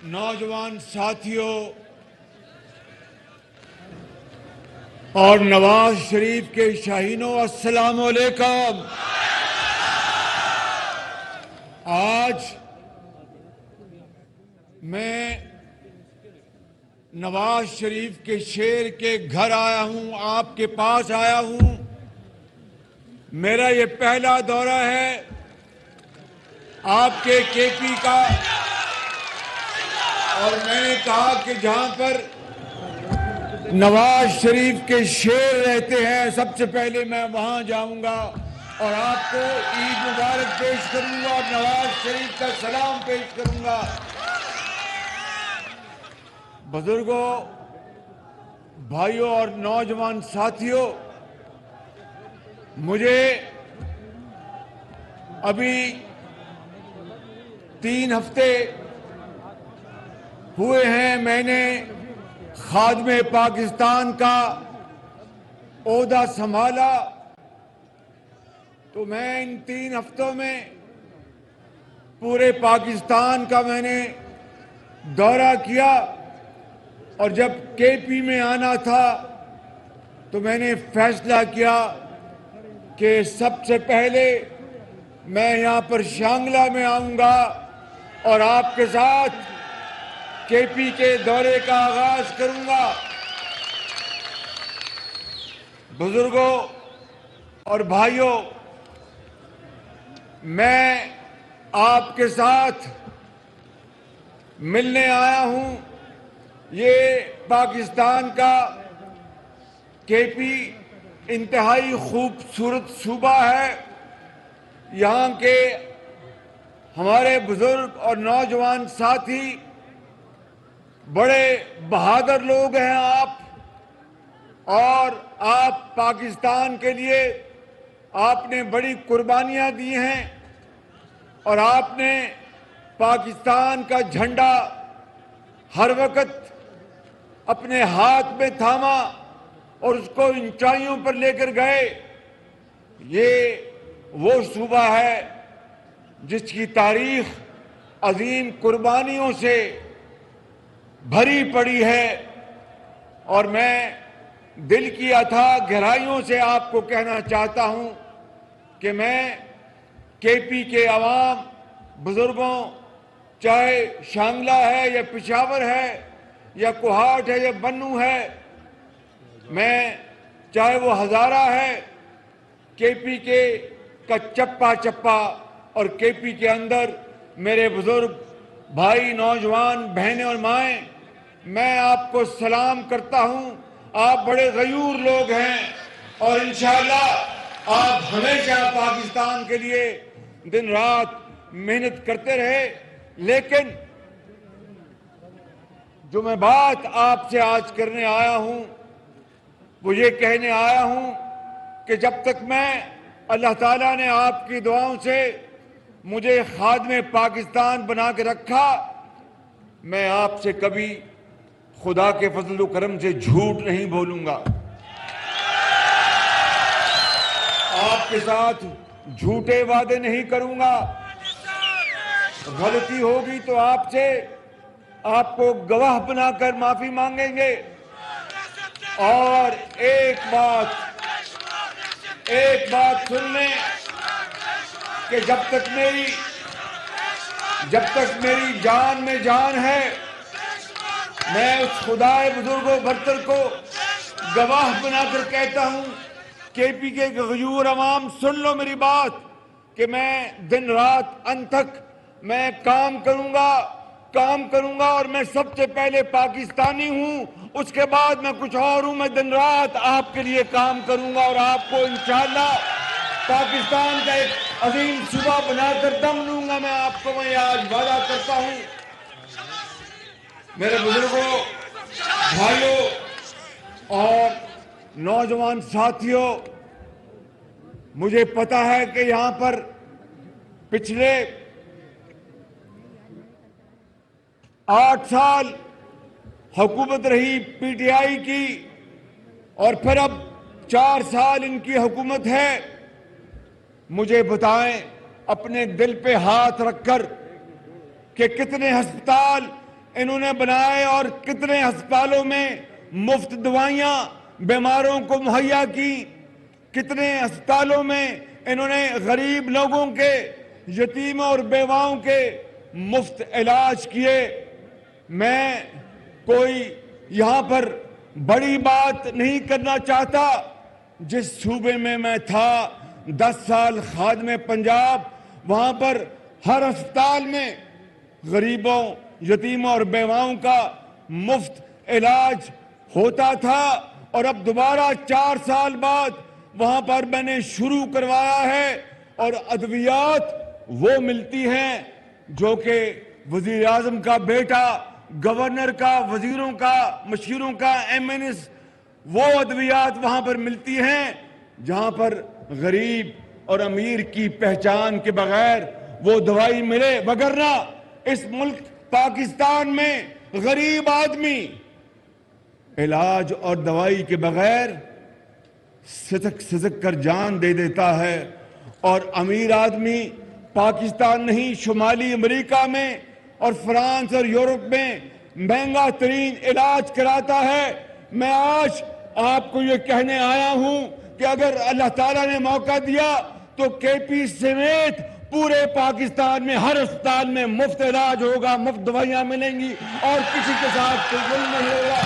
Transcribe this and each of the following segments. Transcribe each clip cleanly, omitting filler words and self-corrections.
نوجوان ساتھیوں اور نواز شریف کے شاہینوں، السلام علیکم۔ آج میں نواز شریف کے شیر کے گھر آیا ہوں، آپ کے پاس آیا ہوں۔ میرا یہ پہلا دورہ ہے آپ کے کے پی کا، اور میں نے کہا کہ جہاں پر نواز شریف کے شیر رہتے ہیں سب سے پہلے میں وہاں جاؤں گا اور آپ کو عید مبارک پیش کروں گا اور نواز شریف کا سلام پیش کروں گا۔ بزرگوں، بھائیوں اور نوجوان ساتھیوں، مجھے ابھی 3 ہفتے ہوئے ہیں میں نے خادم پاکستان کا عہدہ سنبھالا، تو میں ان 3 ہفتوں میں پورے پاکستان کا میں نے دورہ کیا، اور جب کے پی میں آنا تھا تو میں نے فیصلہ کیا کہ سب سے پہلے میں یہاں پر شانگلہ میں آؤں گا اور آپ کے ساتھ کے پی کے دورے کا آغاز کروں گا۔ بزرگوں اور بھائیوں، میں آپ کے ساتھ ملنے آیا ہوں۔ یہ پاکستان کا کے پی انتہائی خوبصورت صوبہ ہے۔ یہاں کے ہمارے بزرگ اور نوجوان ساتھی بڑے بہادر لوگ ہیں آپ، اور آپ پاکستان کے لیے آپ نے بڑی قربانیاں دی ہیں، اور آپ نے پاکستان کا جھنڈا ہر وقت اپنے ہاتھ میں تھاما اور اس کو اونچائیوں پر لے کر گئے۔ یہ وہ صوبہ ہے جس کی تاریخ عظیم قربانیوں سے بھری پڑی ہے، اور میں دل کی اتھاہ گہرائیوں سے آپ کو کہنا چاہتا ہوں کہ میں کے پی کے عوام، بزرگوں، چاہے شانگلہ ہے یا پشاور ہے یا کوہاٹ ہے یا بنوں ہے، میں چاہے وہ ہزارہ ہے، کے پی کے کا چپا چپا، اور کے پی کے اندر میرے بزرگ بھائی، نوجوان بہنیں اور مائیں، میں آپ کو سلام کرتا ہوں۔ آپ بڑے غیور لوگ ہیں، اور انشاءاللہ آپ ہمیشہ پاکستان کے لیے دن رات محنت کرتے رہے۔ لیکن جو میں بات آپ سے آج کرنے آیا ہوں وہ یہ کہنے آیا ہوں کہ جب تک میں اللہ تعالیٰ نے آپ کی دعاؤں سے مجھے خادم پاکستان بنا کے رکھا، میں آپ سے کبھی خدا کے فضل و کرم سے جھوٹ نہیں بولوں گا۔ آپ کے ساتھ جھوٹے وعدے نہیں کروں گا۔ غلطی ہوگی تو آپ کو گواہ بنا کر معافی مانگیں گے۔ اور ایک بات سن لیں کہ جب تک میری جان میں جان ہے، میں اس خدائے بزرگ و برتر کو گواہ بنا کر کہتا ہوں، کے پی کے غیور عوام سن لو میری بات، کہ میں دن رات ان تک میں کام کروں گا، اور میں سب سے پہلے پاکستانی ہوں، اس کے بعد میں کچھ اور ہوں۔ میں دن رات آپ کے لیے کام کروں گا، اور آپ کو انشاءاللہ پاکستان کا ایک عظیم صوبہ بنا کر دم لوں گا۔ میں آپ کو میں آج وعدہ کرتا ہوں۔ میرے بزرگوں، بھائیوں اور نوجوان ساتھیوں، مجھے پتا ہے کہ یہاں پر پچھلے 8 سال حکومت رہی پی ٹی آئی کی، اور پھر اب 4 سال ان کی حکومت ہے۔ مجھے بتائیں، اپنے دل پہ ہاتھ رکھ کر کہ کتنے ہسپتال انہوں نے بنائے اور کتنے ہسپتالوں میں مفت دوائیاں بیماروں کو مہیا کی، کتنے ہسپتالوں میں انہوں نے غریب لوگوں کے، یتیموں اور بیواؤں کے مفت علاج کیے۔ میں کوئی یہاں پر بڑی بات نہیں کرنا چاہتا۔ جس صوبے میں تھا 10 سال خادم پنجاب، وہاں پر ہر ہسپتال میں غریبوں، یتیموں اور بیواؤں کا مفت علاج ہوتا تھا، اور اب دوبارہ 4 سال بعد وہاں پر میں نے شروع کروایا ہے، اور ادویات وہ ملتی ہیں جو کہ وزیر اعظم کا بیٹا، گورنر کا، وزیروں کا، مشیروں کا، MNS، وہ ادویات وہاں پر ملتی ہیں جہاں پر غریب اور امیر کی پہچان کے بغیر وہ دوائی ملے۔ وگرنہ اس ملک پاکستان میں غریب آدمی علاج اور دوائی کے بغیر سسک کر جان دے دیتا ہے، اور امیر آدمی پاکستان نہیں، شمالی امریکہ میں اور فرانس اور یورپ میں مہنگا ترین علاج کراتا ہے۔ میں آج آپ کو یہ کہنے آیا ہوں کہ اگر اللہ تعالیٰ نے موقع دیا تو KP سمیت پورے پاکستان میں ہر اسپتال میں مفت علاج ہوگا، مفت دوائیاں ملیں گی، اور کسی کے ساتھ کوئی ظلم نہیں ہوگا۔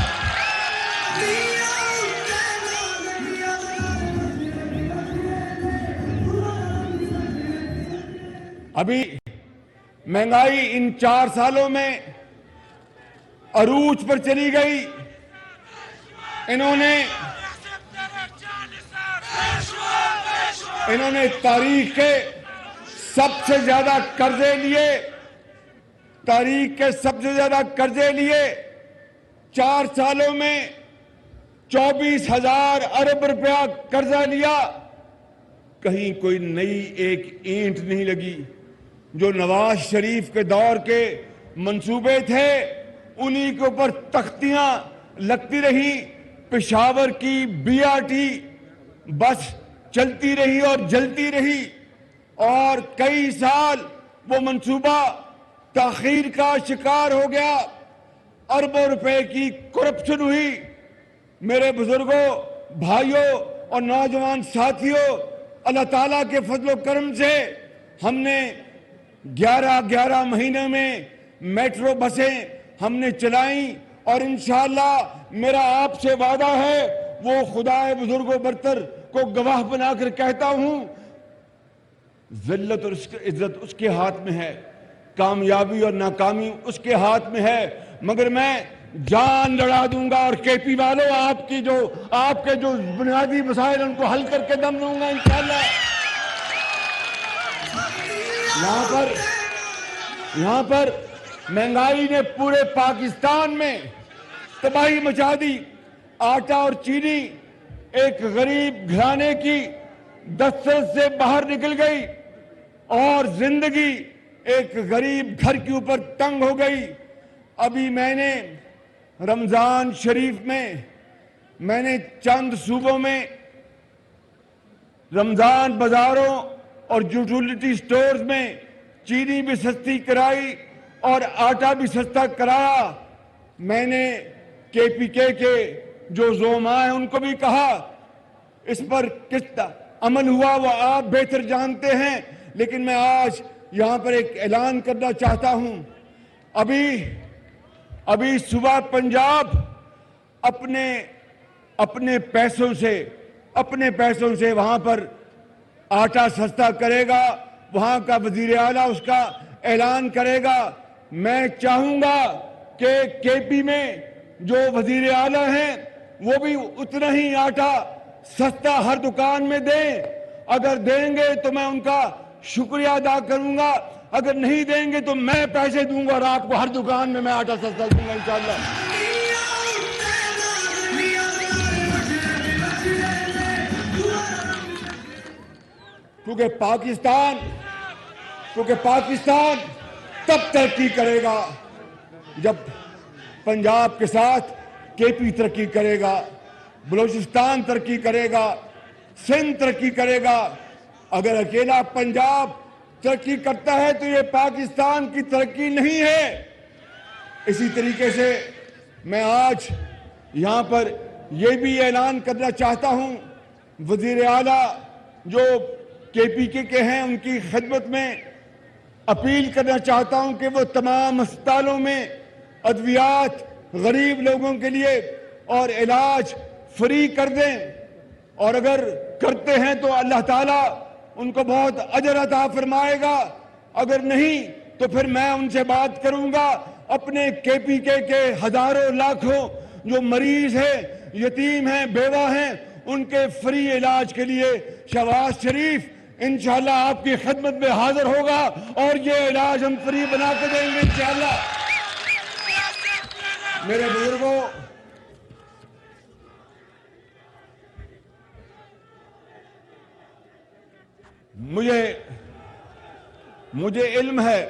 ابھی مہنگائی ان 4 سالوں میں عروج پر چلی گئی۔ انہوں نے تاریخ کے سب سے زیادہ قرضے لیے، تاریخ کے سب سے زیادہ قرضے لیے۔ 4 سالوں میں 24,000 ارب روپیہ قرضہ لیا، کہیں کوئی نئی ایک اینٹ نہیں لگی۔ جو نواز شریف کے دور کے منصوبے تھے انہی کے اوپر تختیاں لگتی رہی۔ پشاور کی BRT بس چلتی رہی اور جلتی رہی، اور کئی سال وہ منصوبہ تاخیر کا شکار ہو گیا، اربوں روپے کی کرپشن ہوئی۔ میرے بزرگوں، بھائیوں اور نوجوان ساتھیوں، اللہ تعالیٰ کے فضل و کرم سے ہم نے 11 مہینے میں میٹرو بسیں ہم نے چلائیں، اور انشاءاللہ میرا آپ سے وعدہ ہے، وہ خدائے بزرگ و برتر کو گواہ بنا کر کہتا ہوں، ذلت اور عزت اس کے ہاتھ میں ہے، کامیابی اور ناکامی اس کے ہاتھ میں ہے، مگر میں جان لڑا دوں گا، اور KP والوں آپ کے جو بنیادی مسائل ان کو حل کر کے دم دوں گا انشاءاللہ۔ یہاں پر مہنگائی نے پورے پاکستان میں تباہی مچا دی۔ آٹا اور چینی ایک غریب گھرانے کی دسترس سے باہر نکل گئی، اور زندگی ایک غریب گھر کے اوپر تنگ ہو گئی۔ ابھی میں نے رمضان شریف میں نے چند صوبوں میں رمضان بازاروں اور یوٹیلیٹی سٹورز میں چینی بھی سستی کرائی اور آٹا بھی سستا کرایا۔ میں نے KPK کے جو زعماء ہیں ان کو بھی کہا، اس پر کس عمل ہوا وہ آپ بہتر جانتے ہیں، لیکن میں آج یہاں پر ایک اعلان کرنا چاہتا ہوں۔ ابھی صوبہ پنجاب اپنے پیسوں سے وہاں پر آٹا سستا کرے گا، وہاں کا وزیر اعلیٰ اس کا اعلان کرے گا۔ میں چاہوں گا کہ KP میں جو وزیر اعلیٰ ہیں وہ بھی اتنا ہی آٹا سستا ہر دکان میں دیں۔ اگر دیں گے تو میں ان کا شکریہ ادا کروں گا، اگر نہیں دیں گے تو میں پیسے دوں گا اور آپ کو ہر دکان میں آٹا سستا دوں گا انشاءاللہ۔ کیونکہ پاکستان تب ترقی کرے گا جب پنجاب کے ساتھ KP ترقی کرے گا، بلوچستان ترقی کرے گا، سندھ ترقی کرے گا۔ اگر اکیلا پنجاب ترقی کرتا ہے تو یہ پاکستان کی ترقی نہیں ہے۔ اسی طریقے سے میں آج یہاں پر یہ بھی اعلان کرنا چاہتا ہوں، وزیر اعلیٰ جو KPK کے ہیں ان کی خدمت میں اپیل کرنا چاہتا ہوں کہ وہ تمام ہسپتالوں میں ادویات غریب لوگوں کے لیے اور علاج فری کر دیں، اور اگر کرتے ہیں تو اللہ تعالیٰ ان کو بہت اجر عطا فرمائے گا، اگر نہیں تو پھر میں ان سے بات کروں گا اپنے KPK کے ہزاروں لاکھوں جو مریض ہیں، یتیم ہیں، بیوہ ہیں، ان کے فری علاج کے لیے شہباز شریف انشاءاللہ آپ کی خدمت میں حاضر ہوگا اور یہ علاج ہم فری بنا کے دیں گے انشاءاللہ۔ میرے بزرگوں، مجھے علم ہے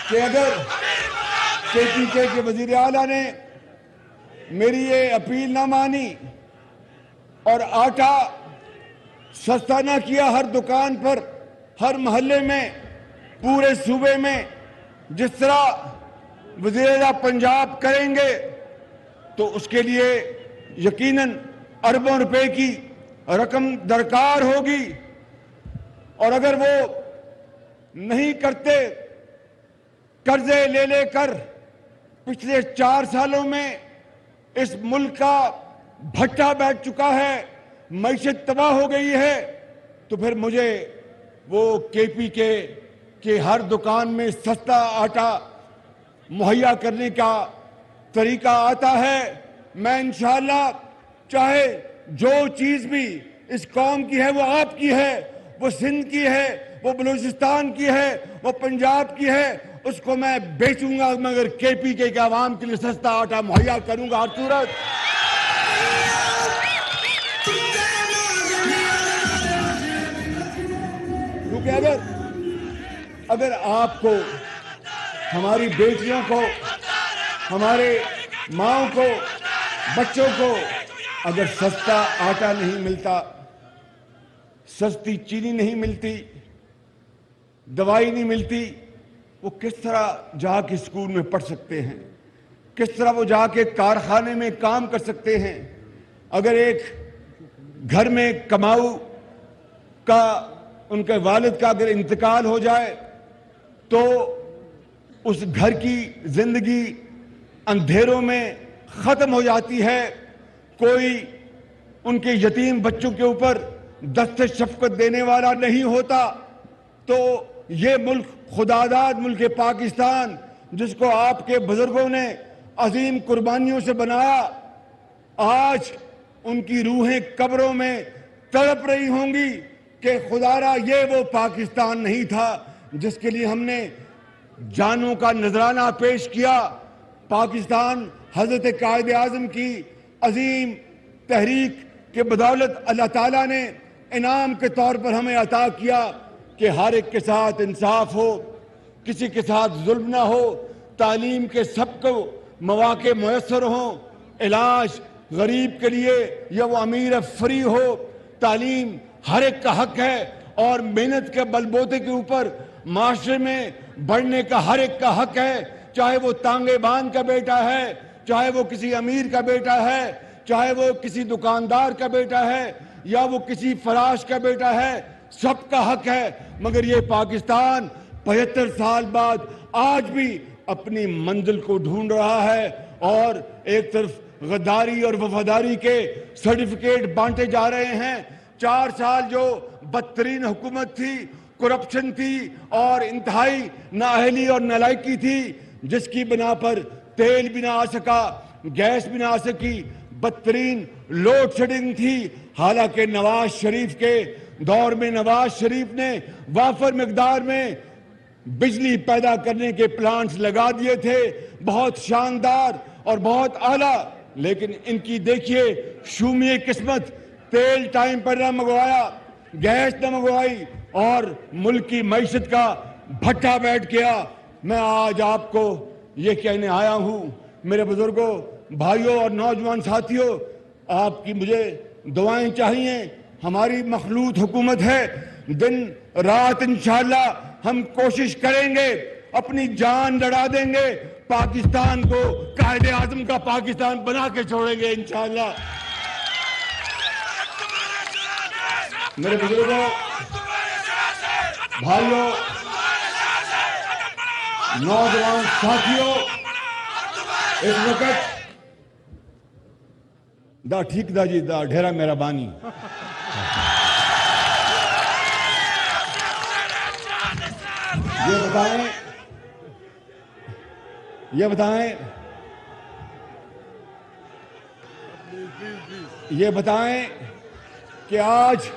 کہ اگر KPK کے وزیر اعلیٰ نے میری یہ اپیل نہ مانی اور آٹا سستا نہ کیا ہر دکان پر، ہر محلے میں، پورے صوبے میں، جس طرح وزیر اعلیٰ پنجاب کریں گے تو اس کے لیے یقیناً اربوں روپے کی رقم درکار ہوگی، اور اگر وہ نہیں کرتے، قرضے لے لے کر پچھلے 4 سالوں میں اس ملک کا بھٹا بیٹھ چکا ہے، معیشت تباہ ہو گئی ہے، تو پھر مجھے وہ KPK کے ہر دکان میں سستا آٹا مہیا کرنے کا طریقہ آتا ہے۔ میں انشاءاللہ چاہے جو چیز بھی اس قوم کی ہے وہ آپ کی ہے، وہ سندھ کی ہے، وہ بلوچستان کی ہے، وہ پنجاب کی ہے، اس کو میں بیچوں گا مگر KPK کے عوام کے لیے سستا آٹا مہیا کروں گا ہر صورت۔ کیونکہ اگر آپ کو، ہماری بیٹیوں کو، ہمارے ماؤں کو، بچوں کو اگر سستا آٹا نہیں ملتا، سستی چینی نہیں ملتی، دوائی نہیں ملتی، وہ کس طرح جا کے اسکول میں پڑھ سکتے ہیں؟ کس طرح وہ جا کے کارخانے میں کام کر سکتے ہیں؟ اگر ایک گھر میں کماؤ کا، ان کے والد کا اگر انتقال ہو جائے تو اس گھر کی زندگی اندھیروں میں ختم ہو جاتی ہے، کوئی ان کے یتیم بچوں کے اوپر دست شفقت دینے والا نہیں ہوتا۔ تو یہ ملک خداداد ملک پاکستان، جس کو آپ کے بزرگوں نے عظیم قربانیوں سے بنایا، آج ان کی روحیں قبروں میں تڑپ رہی ہوں گی کہ خدارا یہ وہ پاکستان نہیں تھا جس کے لیے ہم نے جانوں کا نذرانہ پیش کیا۔ پاکستان حضرت قائد اعظم کی عظیم تحریک کے بدولت اللہ تعالیٰ نے انعام کے طور پر ہمیں عطا کیا کہ ہر ایک کے ساتھ انصاف ہو، کسی کے ساتھ ظلم نہ ہو، تعلیم کے سب کو مواقع میسر ہوں، علاج غریب کے لیے یا وہ امیر فری ہو، تعلیم ہر ایک کا حق ہے، اور محنت کے بلبوتے کے اوپر معاشرے میں بڑھنے کا ہر ایک کا حق ہے، چاہے وہ تانگے بان کا بیٹا ہے، چاہے وہ کسی امیر کا بیٹا ہے، چاہے وہ کسی دکاندار کا بیٹا ہے یا وہ کسی فراش کا بیٹا ہے، سب کا حق ہے۔ مگر یہ پاکستان 75 سال بعد آج بھی اپنی منزل کو ڈھونڈ رہا ہے، اور ایک طرف غداری اور وفاداری کے سرٹیفکیٹ بانٹے جا رہے ہیں۔ 4 سال جو بدترین حکومت تھی، کرپشن تھی اور انتہائی نااہلی اور نالائکی تھی، جس کی بنا پر تیل بھی نہ آ سکا، گیس بھی نہ آ سکی، بدترین لوڈ شیڈنگ تھی، حالانکہ نواز شریف کے دور میں نواز شریف نے وافر مقدار میں بجلی پیدا کرنے کے پلانٹس لگا دیے تھے، بہت شاندار اور بہت اعلیٰ، لیکن ان کی دیکھیے شومی قسمت، تیل ٹائم پر نہ منگوایا، گیس نہ منگوائی، اور ملک کی معیشت کا بھٹا بیٹھ گیا۔ میں آج آپ کو یہ کہنے آیا ہوں، میرے بزرگوں، بھائیوں اور نوجوان ساتھیوں، آپ کی مجھے دعائیں چاہیے. ہماری مخلوط حکومت ہے, دن رات انشاءاللہ ہم کوشش کریں گے, اپنی جان لڑا دیں گے, پاکستان کو قائد اعظم کا پاکستان بنا کے چھوڑیں گے انشاءاللہ. میرے بزرگوں, بھائیوں, نوجوان ساتھیوں, اس وقت دا ٹھیک دا جی دا ڈھیرا مہربانی. یہ بتائیں کہ آج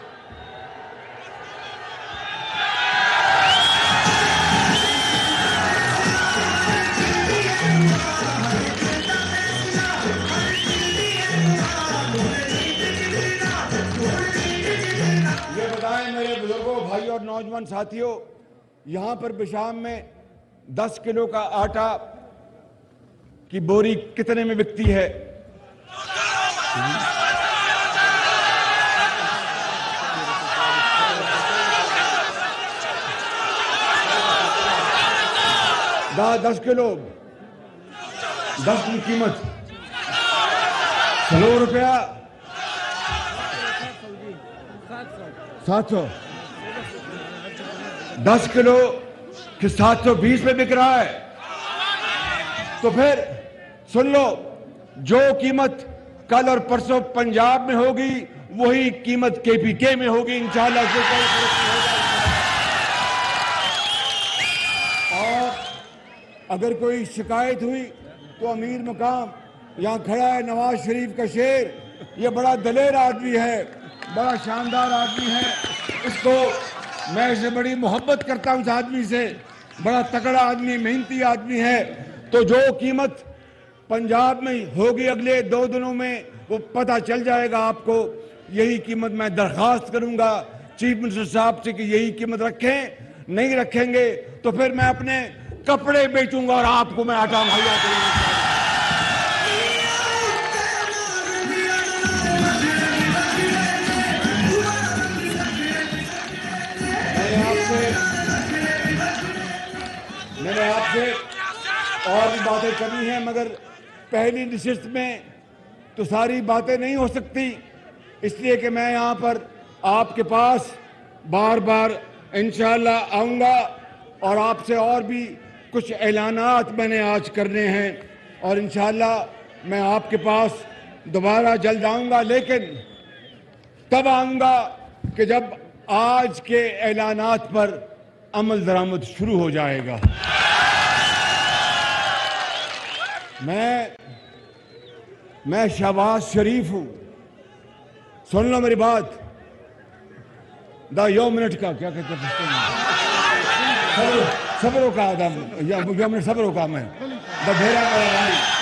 میرے بزرگوں, بھائی اور نوجوان ساتھیوں, یہاں پر بشام میں 10 کلو کا آٹا کی بوری کتنے میں بکتی ہے؟ دس کلو 10 کی قیمت 100 روپیہ 700. 10 کلو کہ 720 میں بک رہا ہے. تو پھر سن لو, جو قیمت کل اور پرسوں پنجاب میں ہوگی وہی قیمت KPK میں ہوگی انشاءاللہ. اور اگر کوئی شکایت ہوئی تو امیر مقام یہاں کھڑا ہے, نواز شریف کا شیر, یہ بڑا دلیر آدمی ہے, بڑا شاندار آدمی ہے, اس کو میں اسے بڑی محبت کرتا ہوں. اس آدمی سے بڑا تکڑا آدمی, محنتی آدمی ہے. تو جو قیمت پنجاب میں ہوگی اگلے 2 دنوں میں وہ پتہ چل جائے گا آپ کو. یہی قیمت میں درخواست کروں گا چیف منسٹر صاحب سے کہ یہی قیمت رکھیں. نہیں رکھیں گے تو پھر میں اپنے کپڑے بیچوں گا اور آپ کو میں آٹا مہیا کروں گا. میں نے آپ سے اور بھی باتیں کرنی ہیں, مگر پہلی نشست میں تو ساری باتیں نہیں ہو سکتی, اس لیے کہ میں یہاں پر آپ کے پاس بار بار انشاءاللہ آؤں گا اور آپ سے اور بھی کچھ اعلانات میں نے آج کرنے ہیں, اور انشاءاللہ میں آپ کے پاس دوبارہ جلد آؤں گا. لیکن تب آؤں گا کہ جب آج کے اعلانات پر عمل درآمد شروع ہو جائے گا. میں شہباز شریف ہوں. سن لو میری بات. دا 1 منٹ کا کیا کہتے ہیں, صبروں کا آدم, یا میں صبروں کا میں دا ڈھیرا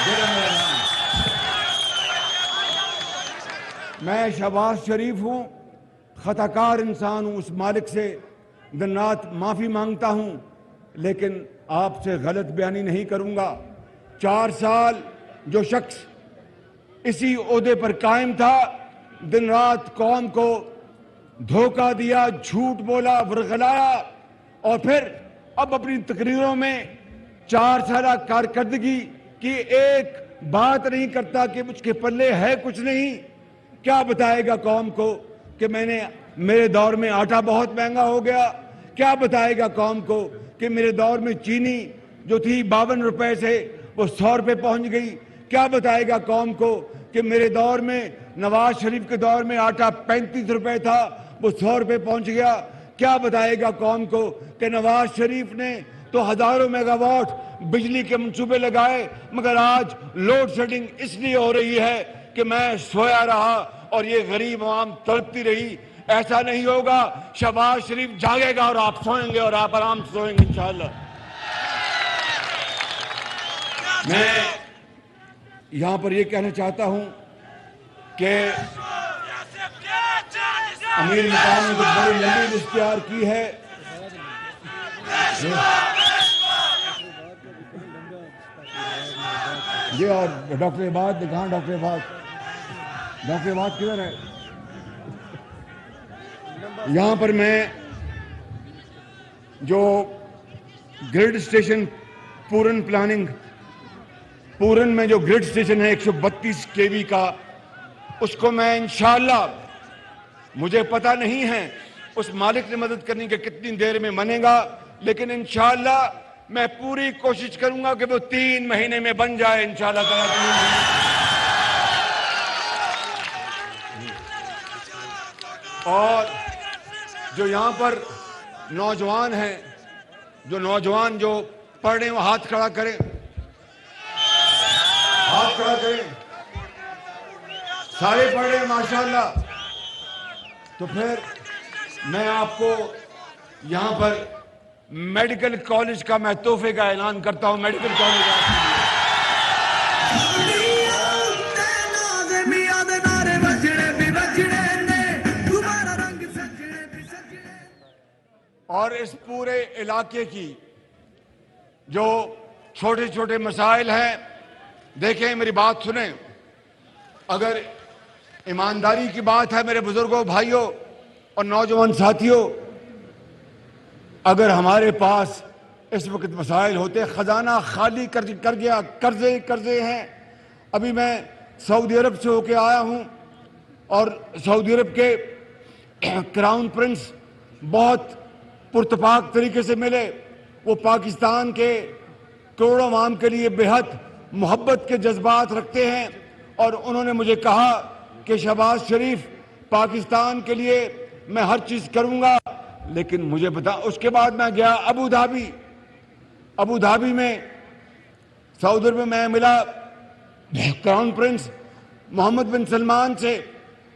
میرا نام. میں شہباز شریف ہوں, خطا کار انسان ہوں, اس مالک سے دن رات معافی مانگتا ہوں, لیکن آپ سے غلط بیانی نہیں کروں گا. 4 سال جو شخص اسی عہدے پر قائم تھا, دن رات قوم کو دھوکہ دیا, جھوٹ بولا, ورغلایا, اور پھر اب اپنی تقریروں میں 4 سالہ کارکردگی کی ایک بات نہیں کرتا کہ مجھ کے پلے ہے کچھ نہیں. کیا بتائے گا قوم کو کہ میرے دور میں آٹا بہت مہنگا ہو گیا؟ کیا بتائے گا قوم کو کہ میرے دور میں چینی جو تھی 52 روپے سے وہ 100 روپے پہنچ گئی؟ کیا بتائے گا قوم کو کہ میرے دور میں, نواز شریف کے دور میں آٹا 35 روپے تھا وہ 100 روپے پہنچ گیا؟ کیا بتائے گا قوم کو کہ نواز شریف نے تو ہزاروں میگا واٹ بجلی کے منصوبے لگائے, مگر آج لوڈ شیڈنگ اس لیے ہو رہی ہے کہ میں سویا رہا اور یہ غریب عوام تڑپتی رہی؟ ایسا نہیں ہوگا. شہباز شریف جاگے گا اور آپ سوئیں گے اور آپ آرام سے سوئیں گے انشاءاللہ. میں یہاں پر یہ کہنا چاہتا ہوں کہ امیر مقام نے تو بڑی لمبی لسٹ تیار کی ہے. یہ اور ڈاکٹر عباد کہاں؟ ڈاکٹر عباد باقی بات کدھر ہے؟ یہاں پر میں جو گریڈ اسٹیشن پورن پلاننگ، پورن میں جو گریڈ اسٹیشن ہے 132 kV کا، اس کو میں انشاءاللہ، مجھے پتہ نہیں ہے اس مالک نے مدد کرنی کہ کتنی دیر میں بنے گا، لیکن انشاءاللہ میں پوری کوشش کروں گا کہ وہ 3 مہینے میں بن جائے انشاءاللہ تعالیٰ۔ اور جو یہاں پر نوجوان ہیں، جو نوجوان جو پڑھ رہے ہیں وہ ہاتھ کھڑا کریں، ہاتھ کھڑا کریں، سارے پڑھ رہے ہیں ماشاءاللہ۔ تو پھر میں آپ کو یہاں پر میڈیکل کالج کا میں تحفے کا اعلان کرتا ہوں۔ میڈیکل کالج اور اس پورے علاقے کی جو چھوٹے چھوٹے مسائل ہیں، دیکھیں میری بات سنیں، اگر ایمانداری کی بات ہے میرے بزرگوں، بھائیوں اور نوجوان ساتھیوں، اگر ہمارے پاس اس وقت مسائل ہوتے، خزانہ خالی کر گیا، قرضے ہیں۔ ابھی میں سعودی عرب سے ہو کے آیا ہوں اور سعودی عرب کے کراؤن پرنس بہت پرتپاک طریقے سے ملے، وہ پاکستان کے کروڑوں عوام کے لیے بے حد محبت کے جذبات رکھتے ہیں، اور انہوں نے مجھے کہا کہ شہباز شریف، پاکستان کے لیے میں ہر چیز کروں گا، لیکن مجھے بتا۔ اس کے بعد میں گیا ابو دھابی میں، سعودی عرب میں میں ملا کراؤن پرنس محمد بن سلمان سے،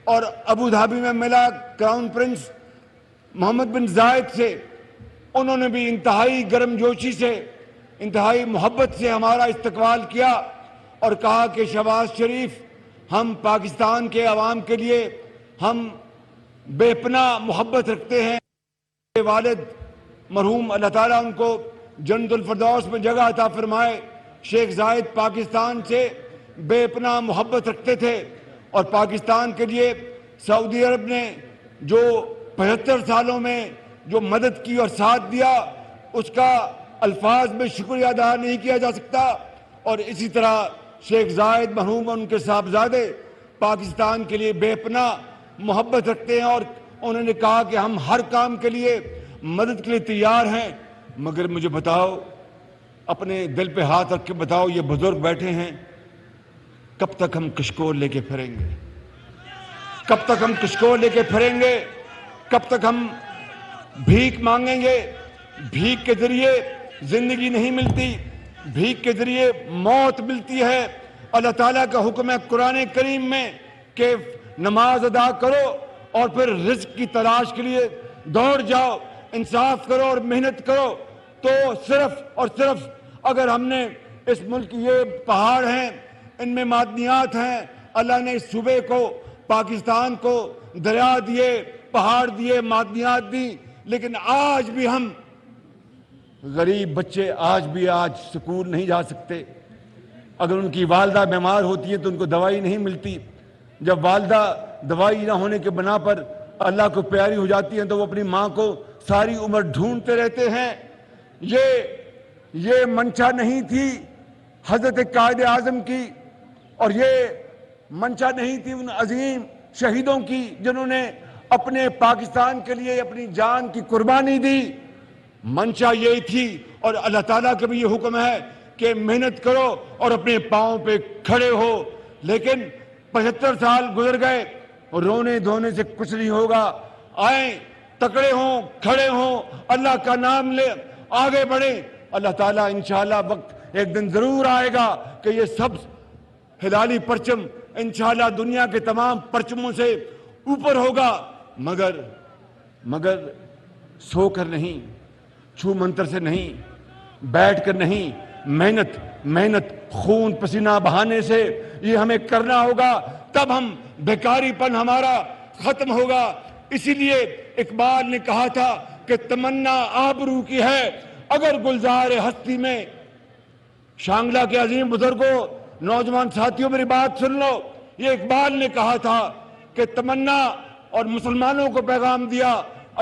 اور ابو دھابی میں ملا کراؤن پرنس محمد بن زائد سے۔ انہوں نے بھی انتہائی گرم جوشی سے، انتہائی محبت سے ہمارا استقبال کیا اور کہا کہ شہباز شریف، ہم پاکستان کے عوام کے لیے ہم بے پناہ محبت رکھتے ہیں۔ والد مرحوم اللہ تعالیٰ ان کو جنت الفردوس میں جگہ عطا فرمائے، شیخ زائد پاکستان سے بے پناہ محبت رکھتے تھے، اور پاکستان کے لیے سعودی عرب نے جو 75 سالوں میں جو مدد کی اور ساتھ دیا، اس کا الفاظ میں شکریہ ادا نہیں کیا جا سکتا۔ اور اسی طرح شیخ زائد مرحوم ان کے صاحبزادے پاکستان کے لیے بے پناہ محبت رکھتے ہیں، اور انہوں نے کہا کہ ہم ہر کام کے لیے مدد کے لیے تیار ہیں۔ مگر مجھے بتاؤ، اپنے دل پہ ہاتھ رکھ کے بتاؤ، یہ بزرگ بیٹھے ہیں، کب تک ہم کشکول لے کے پھریں گے؟ کب تک ہم کشکول لے کے پھریں گے؟ کب تک ہم بھیک مانگیں گے؟ بھیک کے ذریعے زندگی نہیں ملتی، بھیک کے ذریعے موت ملتی ہے۔ اللہ تعالیٰ کا حکم ہے قرآن کریم میں کہ نماز ادا کرو اور پھر رزق کی تلاش کے لیے دوڑ جاؤ، انصاف کرو اور محنت کرو۔ تو صرف اور صرف اگر ہم نے اس ملک یہ پہاڑ ہیں، ان میں معدنیات ہیں، اللہ نے اس صوبے کو، پاکستان کو دریا دیے، پہاڑ دیے، معدنیات دی، لیکن آج بھی ہم غریب بچے آج سکول نہیں جا سکتے۔ اگر ان کی والدہ بیمار ہوتی ہے تو ان کو دوائی نہیں ملتی۔ جب والدہ دوائی نہ ہونے کے بنا پر اللہ کو پیاری ہو جاتی ہیں تو وہ اپنی ماں کو ساری عمر ڈھونڈتے رہتے ہیں۔ یہ منشا نہیں تھی حضرت قائد اعظم کی، اور یہ منشا نہیں تھی ان عظیم شہیدوں کی جنہوں نے اپنے پاکستان کے لیے اپنی جان کی قربانی دی۔ منشا یہی تھی، اور اللہ تعالیٰ کا بھی یہ حکم ہے کہ محنت کرو اور اپنے پاؤں پہ کھڑے ہو۔ لیکن 75 سال گزر گئے اور رونے دھونے سے کچھ نہیں ہوگا۔ آئیں، تکڑے ہوں، کھڑے ہوں، اللہ کا نام لے، آگے بڑھیں۔ اللہ تعالیٰ انشاءاللہ وقت ایک دن ضرور آئے گا کہ یہ سب ہلالی پرچم انشاءاللہ دنیا کے تمام پرچموں سے اوپر ہوگا، مگر سو کر نہیں، چھو منتر سے نہیں، بیٹھ کر نہیں، محنت خون پسینہ بہانے سے یہ ہمیں کرنا ہوگا، تب ہم بیکاری پن ہمارا ختم ہوگا۔ اسی لیے اقبال نے کہا تھا کہ تمنا آبرو کی ہے اگر گلزار ہستی میں۔ شانگلہ کے عظیم بزرگوں، نوجوان ساتھیوں، میری بات سن لو، یہ اقبال نے کہا تھا کہ تمنا اور مسلمانوں کو پیغام دیا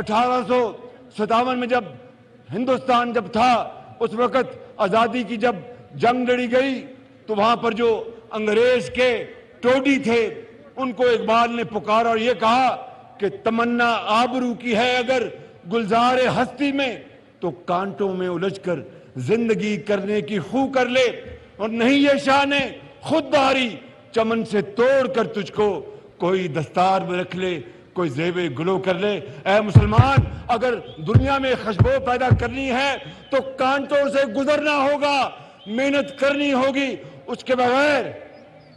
1857 میں جب ہندوستان جب تھا، اس وقت آزادی کی جب جنگ لڑی گئی تو وہاں پر جو انگریز کے ٹوڈی تھے ان کو اقبال نے پکارا اور یہ کہا کہ تمنا آبرو کی ہے اگر گلزار ہستی میں تو کانٹوں میں الجھ کر زندگی کرنے کی خو کر لے، اور نہیں یہ شان خود بہاری چمن سے توڑ کر تجھ کو کوئی دستار میں رکھ لے، کوئی زیب گلو کر لے۔ اے مسلمان، اگر دنیا میں خوشبو پیدا کرنی ہے تو کانٹوں سے گزرنا ہوگا، محنت کرنی ہوگی، اس کے بغیر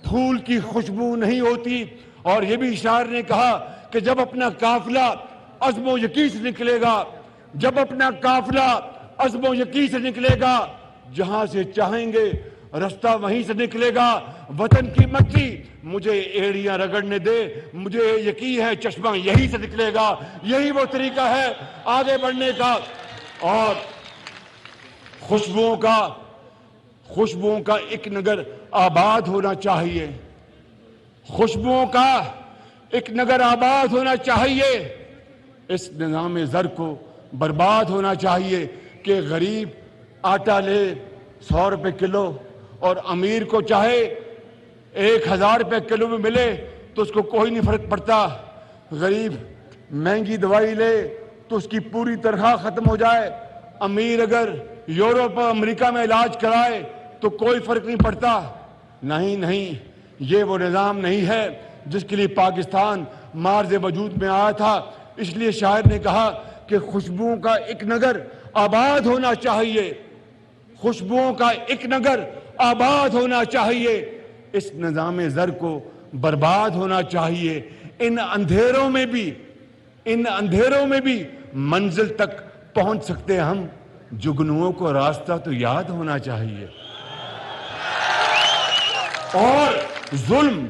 پھول کی خوشبو نہیں ہوتی۔ اور یہ بھی شاعر نے کہا کہ جب اپنا قافلہ عزم و یقین سے نکلے گا، جب اپنا قافلہ عزم و یقین سے نکلے گا، جہاں سے چاہیں گے رستہ وہیں سے نکلے گا، وطن کی مٹی مجھے ایڑیاں رگڑنے دے، مجھے یقین ہے چشمہ یہی سے نکلے گا۔ یہی وہ طریقہ ہے آگے بڑھنے کا۔ اور خوشبوؤں کا ایک نگر آباد ہونا چاہیے، خوشبوؤں کا ایک نگر آباد ہونا چاہیے۔ اس نظام زر کو برباد ہونا چاہیے کہ غریب آٹا لے 100 روپے کلو اور امیر کو چاہے 1000 روپے کلو میں ملے تو اس کو کوئی نہیں فرق پڑتا۔ غریب مہنگی دوائی لے تو اس کی پوری تنخواہ ختم ہو جائے، امیر اگر یورپ اور امریکہ میں علاج کرائے تو کوئی فرق نہیں پڑتا۔ نہیں، یہ وہ نظام نہیں ہے جس کے لیے پاکستان مارز وجود میں آیا تھا۔ اس لیے شاعر نے کہا کہ خوشبوؤں کا ایک نگر آباد ہونا چاہیے، خوشبوؤں کا ایک نگر آباد ہونا چاہیے، اس نظام زر کو برباد ہونا چاہیے۔ ان اندھیروں میں بھی منزل تک پہنچ سکتے ہم، جگنوؤں کو راستہ تو یاد ہونا چاہیے۔ اور ظلم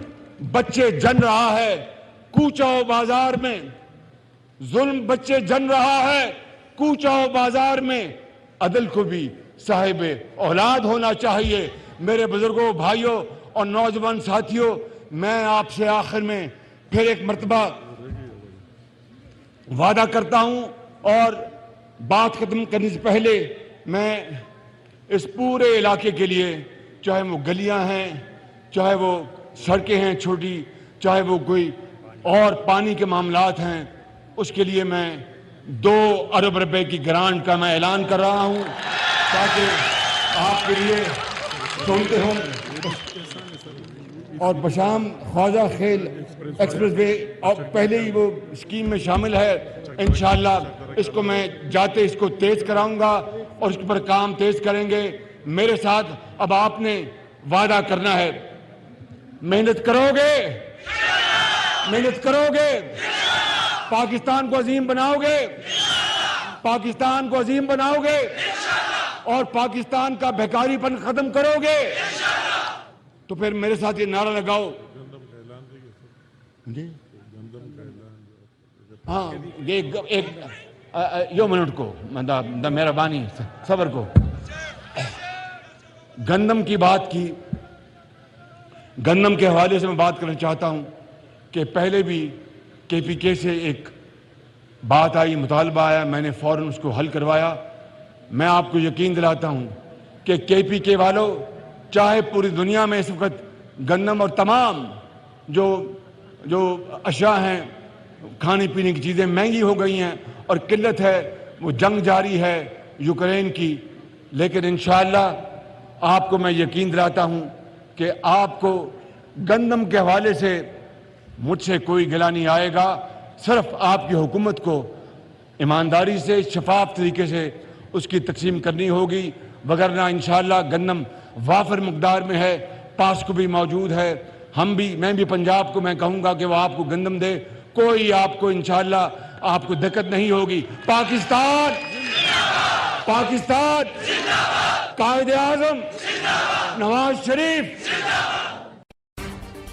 بچے جن رہا ہے کوچہ و بازار میں، ظلم بچے جن رہا ہے کوچہ و بازار میں، عدل کو بھی صاحب اولاد ہونا چاہیے۔ میرے بزرگوں، بھائیوں اور نوجوان ساتھیوں، میں آپ سے آخر میں پھر ایک مرتبہ وعدہ کرتا ہوں اور بات ختم کرنے سے پہلے میں اس پورے علاقے کے لیے، چاہے وہ گلیاں ہیں، چاہے وہ سڑکیں ہیں چھوٹی، چاہے وہ کوئی اور پانی کے معاملات ہیں، اس کے لیے میں 2 ارب روپے کی گرانٹ کا میں اعلان کر رہا ہوں تاکہ آپ کے لیے سنتے ہوں۔ اور بشام خواجہ خیل ایکسپریس وے اور پہلے ہی وہ اسکیم میں شامل ہے، انشاءاللہ اس کو میں جاتے اس کو تیز کراؤں گا اور اس کے پر کام تیز کریں گے۔ میرے ساتھ اب آپ نے وعدہ کرنا ہے، محنت کرو گے، محنت کرو گے، پاکستان کو عظیم بناؤ گے، پاکستان کو عظیم بناؤ گے اور پاکستان کا بھیکاری پن ختم کرو گے۔ تو پھر میرے ساتھ یہ نعرہ لگاؤ، ہاں ایک یو منٹ کو مہربانی صبر کو۔ گندم کی بات کی، گندم کے حوالے سے میں بات کرنا چاہتا ہوں کہ پہلے بھی کے پی کے سے ایک بات آئی، مطالبہ آیا، میں نے فوراً اس کو حل کروایا۔ میں آپ کو یقین دلاتا ہوں کہ کے پی کے والوں، چاہے پوری دنیا میں اس وقت گندم اور تمام جو اشیاء ہیں، کھانے پینے کی چیزیں مہنگی ہو گئی ہیں اور قلت ہے، وہ جنگ جاری ہے یوکرین کی، لیکن انشاءاللہ آپ کو میں یقین دلاتا ہوں کہ آپ کو گندم کے حوالے سے مجھ سے کوئی گلہ نہیں آئے گا۔ صرف آپ کی حکومت کو ایمانداری سے، شفاف طریقے سے اس کی تقسیم کرنی ہوگی، وگرنہ انشاءاللہ گندم وافر مقدار میں ہے، پاس کو بھی موجود ہے۔ میں بھی پنجاب کو میں کہوں گا کہ وہ آپ کو گندم دے، کوئی آپ کو انشاءاللہ آپ کو دقت نہیں ہوگی۔ پاکستان قائد اعظم نواز شریف۔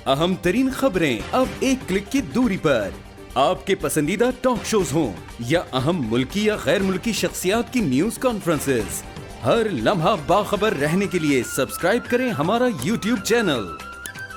اہم ترین خبریں اب ایک کلک کی دوری پر، آپ کے پسندیدہ ٹاک شوز ہوں یا اہم ملکی یا غیر ملکی شخصیات کی نیوز کانفرنسز، ہر لمحہ باخبر رہنے کے لیے سبسکرائب کریں ہمارا یوٹیوب چینل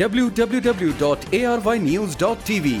www.arYnews.tv।